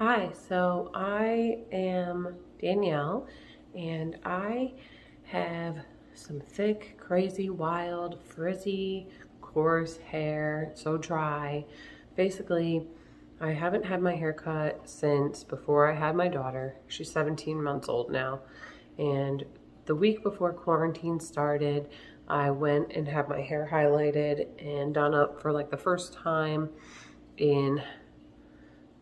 Hi, so I am Danielle and I have some thick, crazy, wild, frizzy, coarse hair, so dry. Basically, I haven't had my hair cut since before I had my daughter. She's 17 months old now. And the week before quarantine started, I went and had my hair highlighted and done up for like the first time in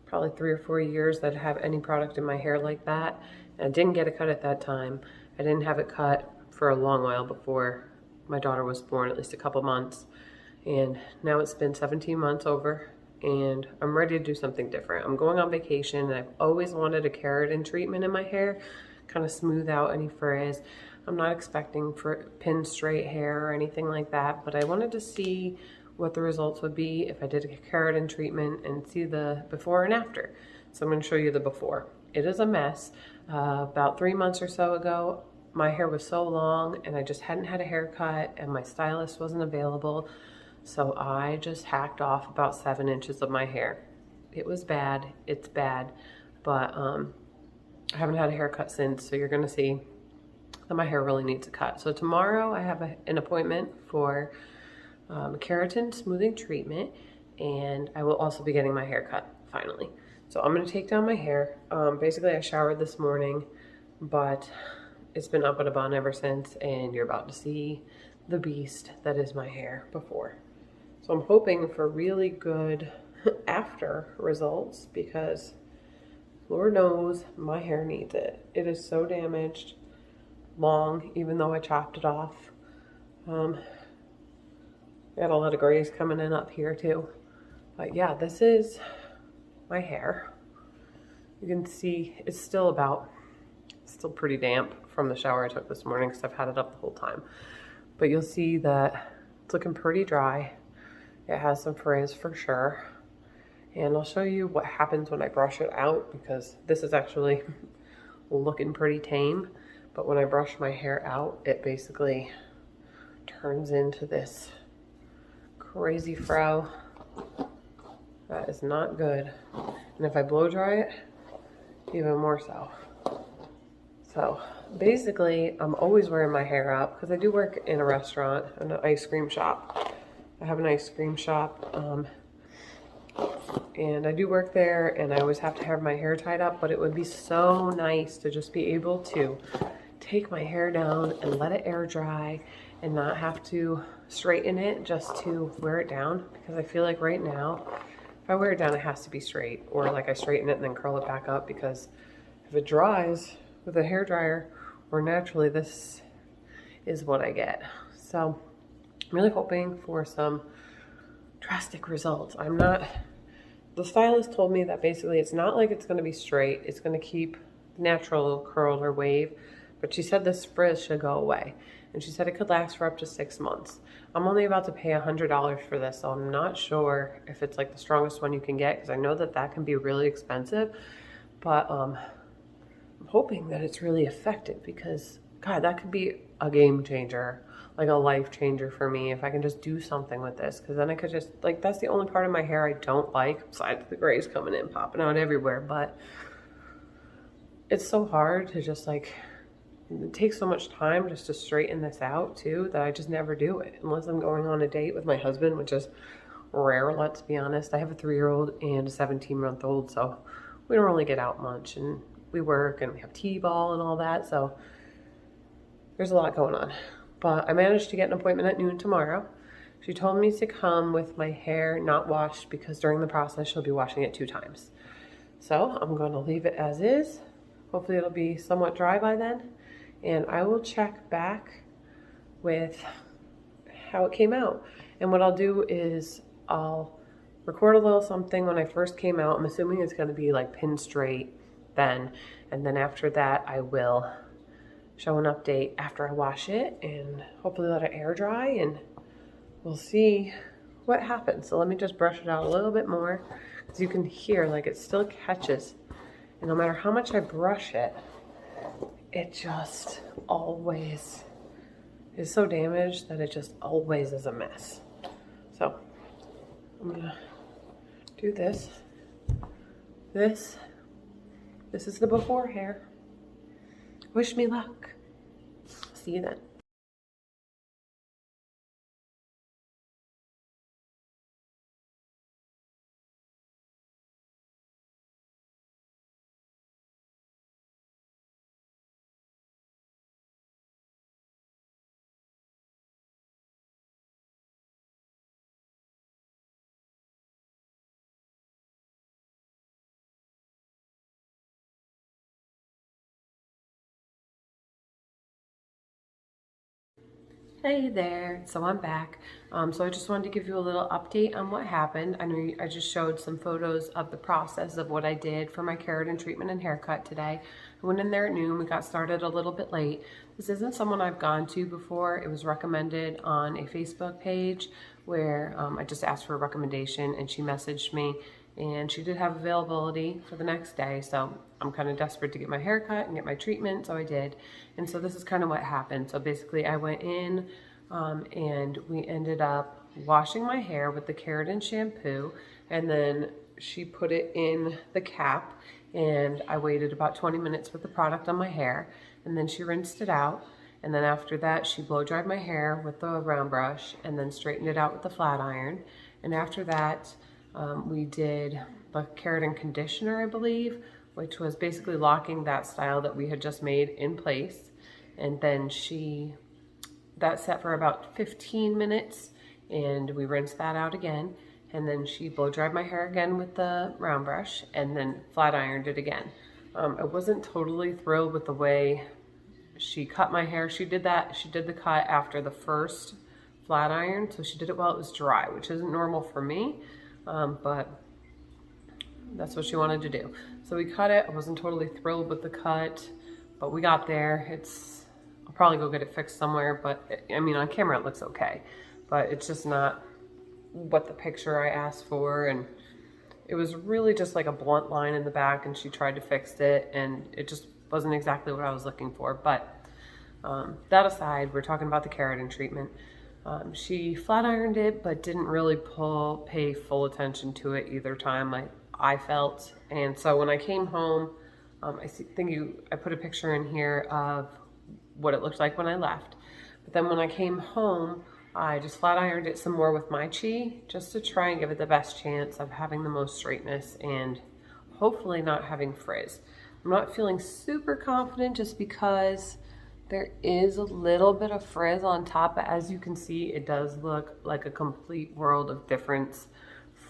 probably 3 or 4 years that I have any product in my hair like that. And I didn't get it cut at that time. I didn't have it cut for a long while before my daughter was born, at least a couple months. And now it's been 17 months over and I'm ready to do something different. I'm going on vacation and I've always wanted a keratin treatment in my hair, kind of smooth out any frizz. I'm not expecting for pin straight hair or anything like that, but I wanted to see what the results would be if I did a keratin treatment and see the before and after. So I'm going to show you the before. It is a mess. About 3 months or so ago, my hair was so long and I just hadn't had a haircut and my stylist wasn't available. So I just hacked off about 7 inches of my hair. It was bad, it's bad, but I haven't had a haircut since, so you're gonna see that my hair really needs a cut. So tomorrow I have an appointment for keratin smoothing treatment, and I will also be getting my hair cut finally. So I'm gonna take down my hair. Basically I showered this morning, but it's been up and a bun ever since, and you're about to see the beast that is my hair before. So I'm hoping for really good after results because Lord knows my hair needs it. It is so damaged, long, even though I chopped it off. Got a lot of grays coming in up here too. But yeah, this is my hair. You can see it's still pretty damp from the shower I took this morning because I've had it up the whole time. But you'll see that it's looking pretty dry. It has some frizz for sure. And I'll show you what happens when I brush it out because this is actually looking pretty tame. But when I brush my hair out, it basically turns into this crazy fro. That is not good. And if I blow dry it, even more so. So basically, I'm always wearing my hair up because I do work in a restaurant, an ice cream shop. I have an ice cream shop, and I do work there, and I always have to have my hair tied up, but it would be so nice to just be able to take my hair down and let it air dry and not have to straighten it just to wear it down, because I feel like right now, if I wear it down, it has to be straight, or like I straighten it and then curl it back up, because if it dries with a hair dryer or naturally, this is what I get. So I'm really hoping for some drastic results. The stylist told me that basically it's not like it's going to be straight. It's going to keep natural curl or wave, but she said this frizz should go away. And she said it could last for up to 6 months. I'm only about to pay $100 for this, so I'm not sure if it's like the strongest one you can get, because I know that that can be really expensive, but I'm hoping that it's really effective, because God, that could be a game changer, like a life changer for me if I can just do something with this, because then I could just, like, that's the only part of my hair I don't like, besides the grays coming in, popping out everywhere. But it's so hard to just, like, it takes so much time just to straighten this out too, that I just never do it unless I'm going on a date with my husband, which is rare, let's be honest. I have a 3-year-old and a 17-month-old, so we don't really get out much, and we work and we have t-ball and all that, so there's a lot going on. But I managed to get an appointment at noon tomorrow. She told me to come with my hair not washed, because during the process she'll be washing it 2 times. So I'm going to leave it as is. Hopefully it'll be somewhat dry by then, and I will check back with how it came out. And what I'll do is I'll record a little something when I first came out. I'm assuming it's going to be like pin straight then, and then after that I will show an update after I wash it and hopefully let it air dry, and we'll see what happens. So let me just brush it out a little bit more, because you can hear like it still catches, and no matter how much I brush it, it just always is so damaged that it just always is a mess. So I'm gonna do this this is the before hair. Wish me luck. See you then. Hey there, so I'm back. So I just wanted to give you a little update on what happened. I know I just showed some photos of the process of what I did for my keratin treatment and haircut today. I went in there at noon. We got started a little bit late. This isn't someone I've gone to before. It was recommended on a Facebook page where I just asked for a recommendation and she messaged me, and she did have availability for the next day. So I'm kind of desperate to get my hair cut and get my treatment, so I did. And so this is kind of what happened. So basically I went in and we ended up washing my hair with the keratin shampoo, and then she put it in the cap, and I waited about 20 minutes with the product on my hair, and then she rinsed it out. And then after that, she blow dried my hair with the round brush and then straightened it out with the flat iron. And after that, we did the keratin conditioner, I believe, which was basically locking that style that we had just made in place. And then that set for about 15 minutes, and we rinsed that out again. And then she blow dried my hair again with the round brush and then flat ironed it again. I wasn't totally thrilled with the way she cut my hair. She did the cut after the first flat iron, so she did it while it was dry, which isn't normal for me, but that's what she wanted to do. So we cut it. I wasn't totally thrilled with the cut, but we got there. I'll probably go get it fixed somewhere, but I mean, on camera it looks okay, but it's just not what the picture I asked for. And it was really just like a blunt line in the back, and she tried to fix it, and it just wasn't exactly what I was looking for. But that aside, we're talking about the keratin treatment. She flat ironed it, but didn't really pay full attention to it either time, I felt. And so when I came home, I put a picture in here of what it looked like when I left. But then when I came home, I just flat ironed it some more with my chi, just to try and give it the best chance of having the most straightness and hopefully not having frizz. I'm not feeling super confident just because there is a little bit of frizz on top, but as you can see, it does look like a complete world of difference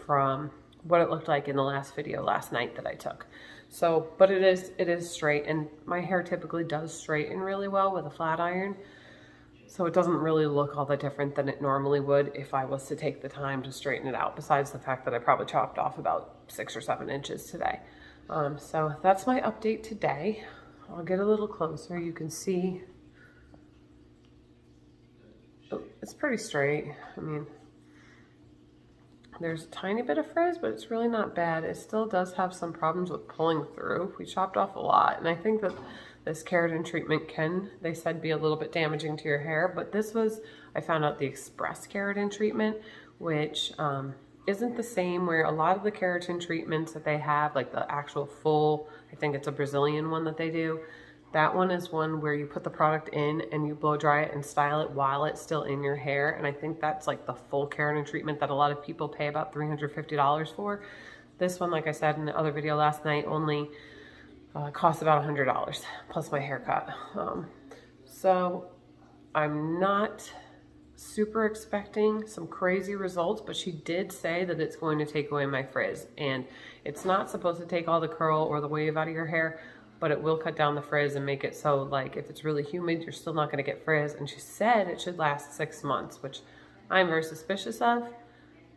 from what it looked like in the last video last night that I took. So, but it is straight, and my hair typically does straighten really well with a flat iron. So it doesn't really look all that different than it normally would if I was to take the time to straighten it out, besides the fact that I probably chopped off about 6 or 7 inches today. So that's my update today. I'll get a little closer. You can see it's pretty straight. I mean, there's a tiny bit of frizz, but it's really not bad. It still does have some problems with pulling through. We chopped off a lot, and I think that this keratin treatment can, they said, be a little bit damaging to your hair, but this was, I found out, the express keratin treatment, which isn't the same, where a lot of the keratin treatments that they have, like the actual full, I think it's a Brazilian one that they do, that one is one where you put the product in and you blow dry it and style it while it's still in your hair. And I think that's like the full keratin treatment that a lot of people pay about $350 for. This one, like I said in the other video last night, only costs about $100 plus my haircut. So I'm not super expecting some crazy results, but she did say that it's going to take away my frizz, and it's not supposed to take all the curl or the wave out of your hair, but it will cut down the frizz and make it so, like, if it's really humid, you're still not going to get frizz. And she said it should last 6 months, which I'm very suspicious of,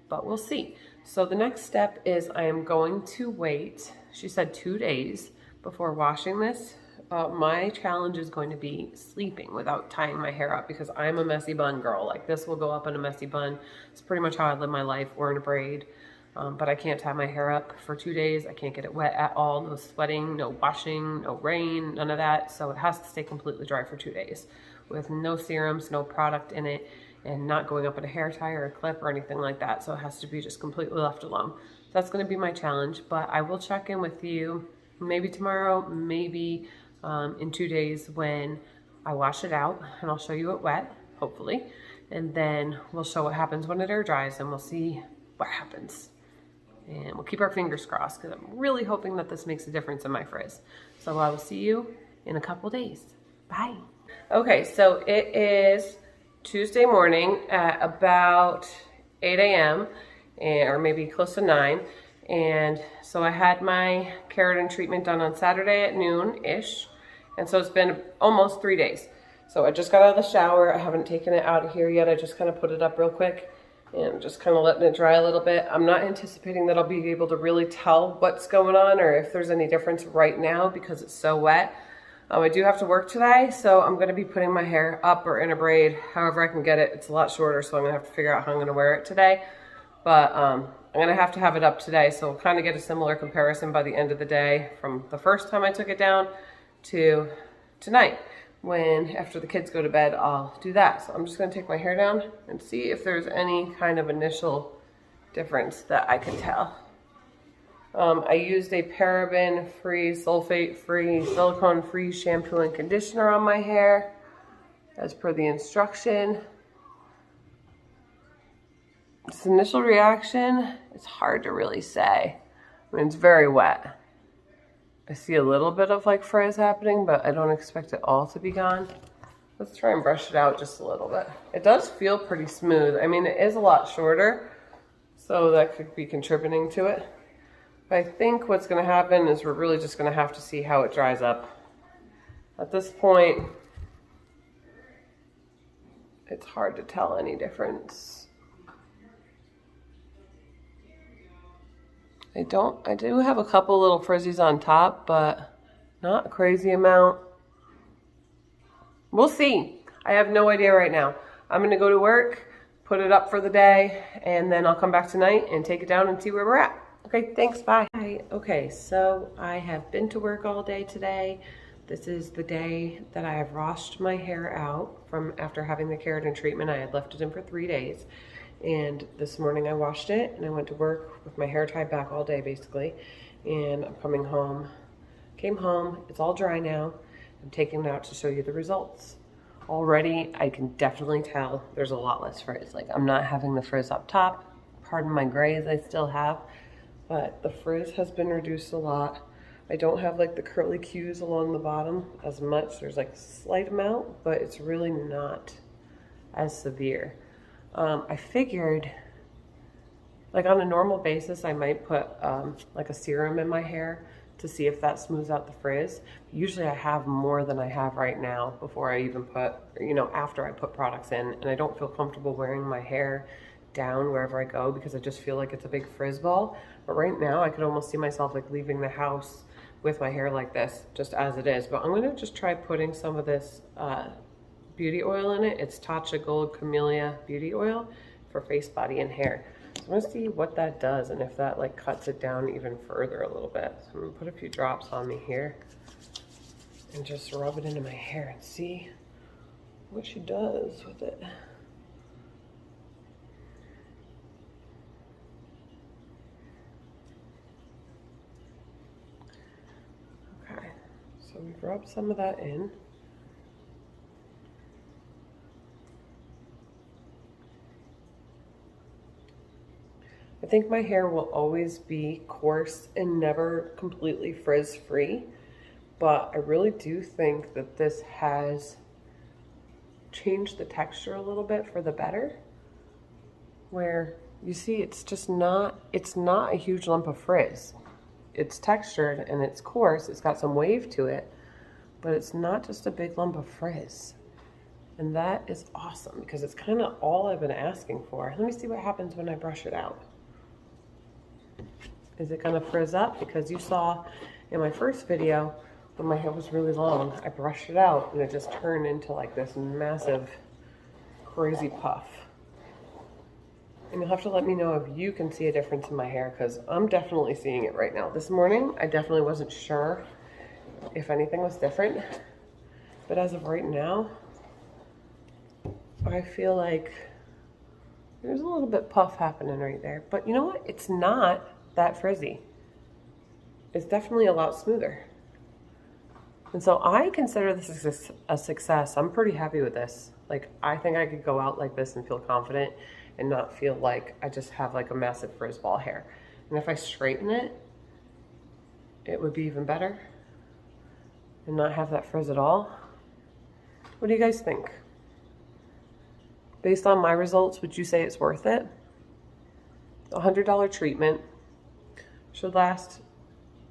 but we'll see. So the next step is I am going to wait, she said 2 days before washing this. My challenge is going to be sleeping without tying my hair up, because I'm a messy bun girl. Like, this will go up in a messy bun. It's pretty much how I live my life, or in a braid. But I can't tie my hair up for 2 days. I can't get it wet at all. No sweating, no washing, no rain, none of that. So it has to stay completely dry for 2 days with no serums, no product in it, and not going up in a hair tie or a clip or anything like that. So it has to be just completely left alone. That's going to be my challenge, but I will check in with you maybe tomorrow, maybe in 2 days when I wash it out, and I'll show you it wet, hopefully. And then we'll show what happens when it air dries, and we'll see what happens. And we'll keep our fingers crossed because I'm really hoping that this makes a difference in my frizz. So I will see you in a couple days. Bye. Okay, so it is Tuesday morning at about 8 a.m. or maybe close to 9. And so I had my keratin treatment done on Saturday at noon-ish. And so it's been almost 3 days. So I just got out of the shower. I haven't taken it out of here yet. I just kind of put it up real quick and just kind of letting it dry a little bit. I'm not anticipating that I'll be able to really tell what's going on or if there's any difference right now because it's so wet. I do have to work today, so I'm going to be putting my hair up or in a braid, however I can get it. It's a lot shorter, so I'm going to have to figure out how I'm going to wear it today. But I'm going to have it up today, so we'll kind of get a similar comparison by the end of the day from the first time I took it down to tonight. When after the kids go to bed, I'll do that. So I'm just going to take my hair down and see if there's any kind of initial difference that I can tell. I used a paraben-free, sulfate-free, silicone-free shampoo and conditioner on my hair as per the instruction. This initial reaction, it's hard to really say. I mean, it's very wet. I see a little bit of like frizz happening, but I don't expect it all to be gone. Let's try and brush it out just a little bit. It does feel pretty smooth. I mean, it is a lot shorter, so that could be contributing to it. But I think what's going to happen is we're really just going to have to see how it dries up. At this point, it's hard to tell any difference. I do have a couple little frizzies on top, but not a crazy amount. We'll see. I have no idea right now. I'm going to go to work, put it up for the day, and then I'll come back tonight and take it down and see where we're at. Okay, thanks, bye. Hi. Okay, so I have been to work all day today. This is the day that I have washed my hair out from after having the keratin treatment. I had left it in for 3 days. And this morning I washed it and I went to work with my hair tied back all day basically. And I'm coming home, came home, it's all dry now. I'm taking it out to show you the results. Already I can definitely tell there's a lot less frizz. Like I'm not having the frizz up top. Pardon my grays I still have, but the frizz has been reduced a lot. I don't have like the curly cues along the bottom as much. There's like a slight amount, but it's really not as severe. I figured, like on a normal basis, I might put like a serum in my hair to see if that smooths out the frizz. Usually I have more than I have right now before I even put, you know, after I put products in, and I don't feel comfortable wearing my hair down wherever I go because I just feel like it's a big frizz ball. But right now I could almost see myself like leaving the house with my hair like this, just as it is. But I'm gonna just try putting some of this beauty oil in it. It's Tatcha Gold Camellia Beauty Oil for face, body, and hair. So I'm gonna see what that does and if that like cuts it down even further a little bit. So I'm gonna put a few drops on me here and just rub it into my hair and see what she does with it. Okay, so we've rubbed some of that in. I think my hair will always be coarse and never completely frizz-free, but I really do think that this has changed the texture a little bit for the better, where you see it's not a huge lump of frizz. It's textured and it's coarse, it's got some wave to it, but it's not just a big lump of frizz. And that is awesome because it's kind of all I've been asking for. Let me see what happens when I brush it out. Is it gonna frizz up? Because you saw in my first video when my hair was really long, I brushed it out and it just turned into like this massive crazy puff. And you'll have to let me know if you can see a difference in my hair because I'm definitely seeing it right now. This morning, I definitely wasn't sure if anything was different, but as of right now, I feel like there's a little bit puff happening right there. But you know what? It's not that frizzy. is definitely a lot smoother. And so I consider this a success. I'm pretty happy with this. Like, I think I could go out like this and feel confident and not feel like I just have like a massive frizz ball hair. And if I straighten it, it would be even better and not have that frizz at all. What do you guys think? Based on my results, would you say it's worth it? The $100 treatment should last,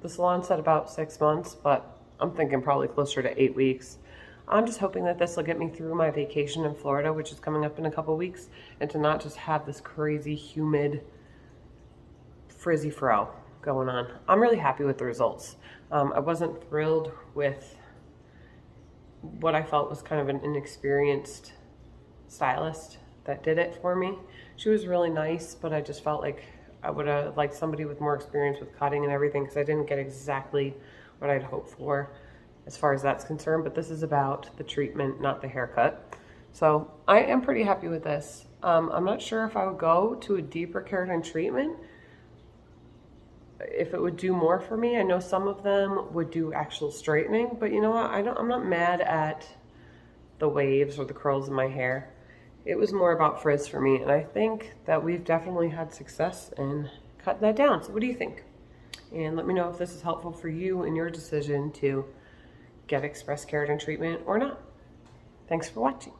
the salon said about 6 months, but I'm thinking probably closer to 8 weeks. I'm just hoping that this will get me through my vacation in Florida, which is coming up in a couple weeks, and to not just have this crazy, humid, frizzy fro going on. I'm really happy with the results. I wasn't thrilled with what I felt was kind of an inexperienced stylist that did it for me. She was really nice, but I just felt like I would have liked somebody with more experience with cutting and everything, because I didn't get exactly what I'd hoped for as far as that's concerned. But this is about the treatment, not the haircut. So I am pretty happy with this. I'm not sure if I would go to a deeper keratin treatment, if it would do more for me. I know some of them would do actual straightening, but you know what? I'm not mad at the waves or the curls in my hair. It was more about frizz for me, and I think that we've definitely had success in cutting that down. So what do you think? And let me know if this is helpful for you in your decision to get express keratin treatment or not. Thanks for watching.